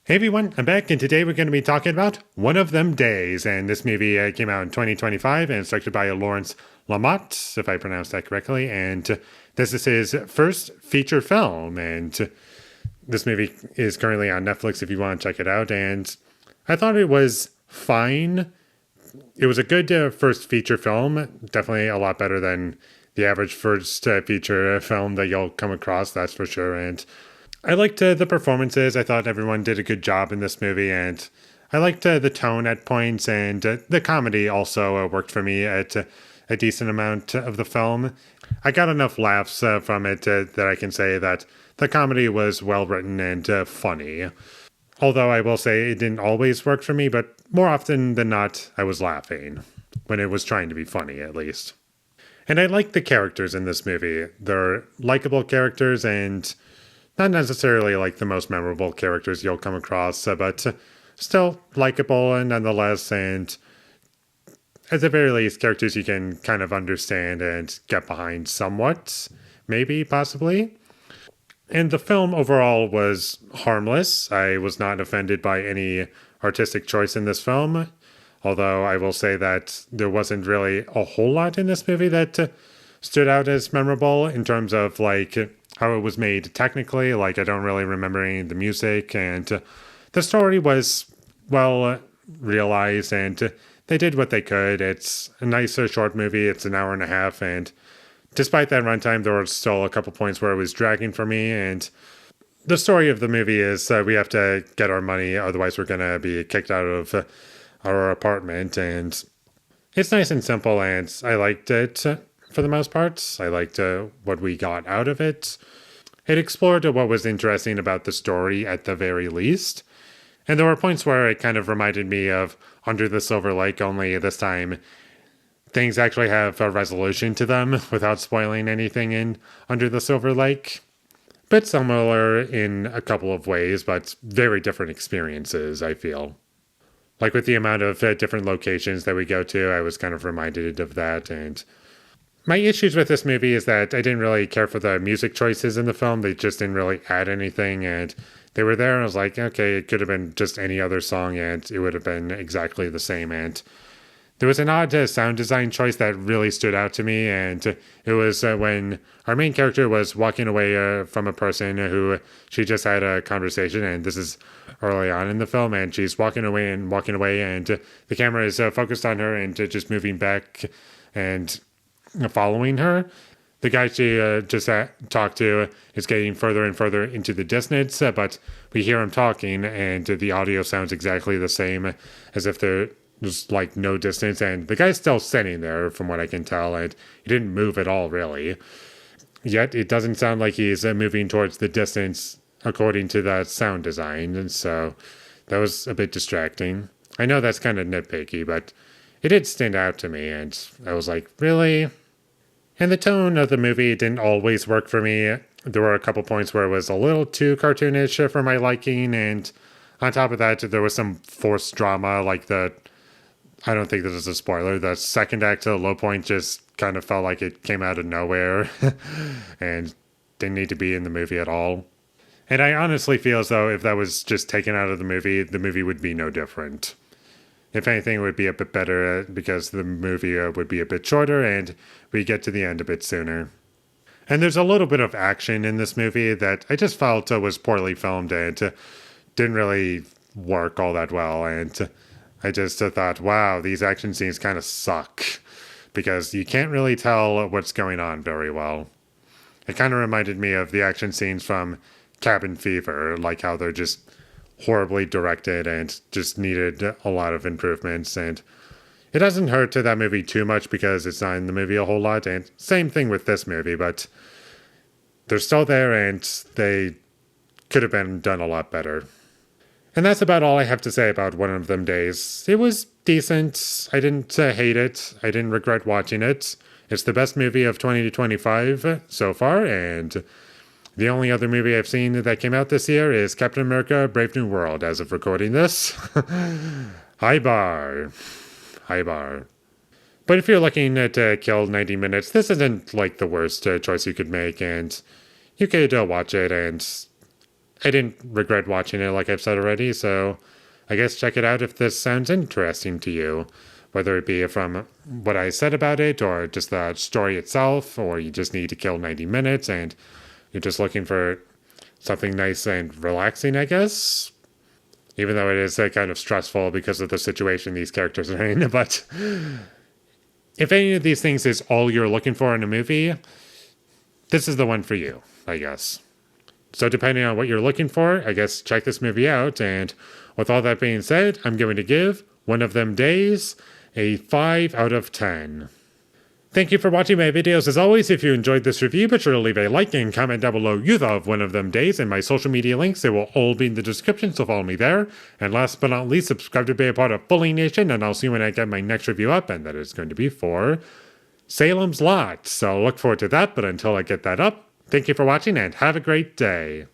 Hey everyone, I'm back, and today we're going to be talking about One of Them Days. And this movie came out in 2025 and it's directed by Lawrence Lamott, if I pronounced that correctly. And this is his first feature film. And this movie is currently on Netflix if you want to check it out. And I thought it was fine. It was a good first feature film, definitely a lot better than the average first feature film that you'll come across, that's for sure. And I liked the performances. I thought everyone did a good job in this movie, and I liked the tone at points, and the comedy also worked for me at a decent amount of the film. I got enough laughs from it that I can say that the comedy was well written and funny. Although I will say it didn't always work for me, but more often than not, I was laughing when it was trying to be funny, at least. And I like the characters in this movie. They're likable characters and not necessarily like the most memorable characters you'll come across, but still likable and nonetheless, and at the very least, characters you can kind of understand and get behind somewhat, maybe, possibly. And the film overall was harmless. I was not offended by any artistic choice in this film, although I will say that there wasn't really a whole lot in this movie that stood out as memorable in terms of like how it was made technically. Like, I don't really remember any of the music, and the story was well realized, and they did what they could. It's a nice short movie. It's an hour and a half, and despite that runtime, there were still a couple points where it was dragging for me. And the story of the movie is we have to get our money, otherwise we're going to be kicked out of our apartment. And it's nice and simple, and I liked it for the most part. I liked what we got out of it. It explored what was interesting about the story at the very least. And there were points where it kind of reminded me of Under the Silver Lake, only this time things actually have a resolution to them without spoiling anything in Under the Silver Lake. Bit similar in a couple of ways, but very different experiences, I feel. Like with the amount of different locations that we go to, I was kind of reminded of that. And my issues with this movie is that I didn't really care for the music choices in the film. They just didn't really add anything, and they were there, and I was like, okay, it could have been just any other song, and it would have been exactly the same. And there was an odd sound design choice that really stood out to me, and it was when our main character was walking away from a person who she just had a conversation, and this is early on in the film, and she's walking away, and the camera is focused on her and just moving back and following her. The guy she just talked to is getting further and further into the distance, but we hear him talking, and the audio sounds exactly the same as if there's like no distance, and the guy's still sitting there from what I can tell, and he didn't move at all, really. Yet it doesn't sound like he's moving towards the distance according to that sound design, and so that was a bit distracting. I know that's kind of nitpicky, but it did stand out to me, and I was like, really? And the tone of the movie didn't always work for me. There were a couple points where it was a little too cartoonish for my liking, and on top of that, there was some forced drama, like I don't think this is a spoiler, the second act to the low point just kind of felt like it came out of nowhere and didn't need to be in the movie at all. And I honestly feel as though if that was just taken out of the movie would be no different. If anything, it would be a bit better because the movie would be a bit shorter and we get to the end a bit sooner. And there's a little bit of action in this movie that I just felt was poorly filmed and didn't really work all that well. And I just thought, wow, these action scenes kind of suck because you can't really tell what's going on very well. It kind of reminded me of the action scenes from Cabin Fever, like how they're just horribly directed and just needed a lot of improvements. And it doesn't hurt to that movie too much because it's not in the movie a whole lot. And same thing with this movie, but they're still there and they could have been done a lot better. And that's about all I have to say about One of Them Days. It was decent. I didn't hate it. I didn't regret watching it. It's the best movie of 2025 so far, and the only other movie I've seen that came out this year is Captain America Brave New World as of recording this. High bar. High bar. But if you're looking to kill 90 minutes, this isn't like the worst choice you could make, and you could watch it and I didn't regret watching it, like I've said already, so I guess check it out if this sounds interesting to you. Whether it be from what I said about it, or just the story itself, or you just need to kill 90 minutes and you're just looking for something nice and relaxing, I guess. Even though it is kind of stressful because of the situation these characters are in. But if any of these things is all you're looking for in a movie, this is the one for you, I guess. So depending on what you're looking for, I guess check this movie out. And with all that being said, I'm going to give One of Them Days a 5 out of 10. Thank you for watching my videos. As always, if you enjoyed this review, be sure to leave a like and comment down below you thought of One of Them Days, and my social media links, they will all be in the description, so follow me there. And last but not least, subscribe to be a part of Foley Nation, and I'll see you when I get my next review up, and that is going to be for Salem's Lot. So look forward to that, but until I get that up, thank you for watching and have a great day.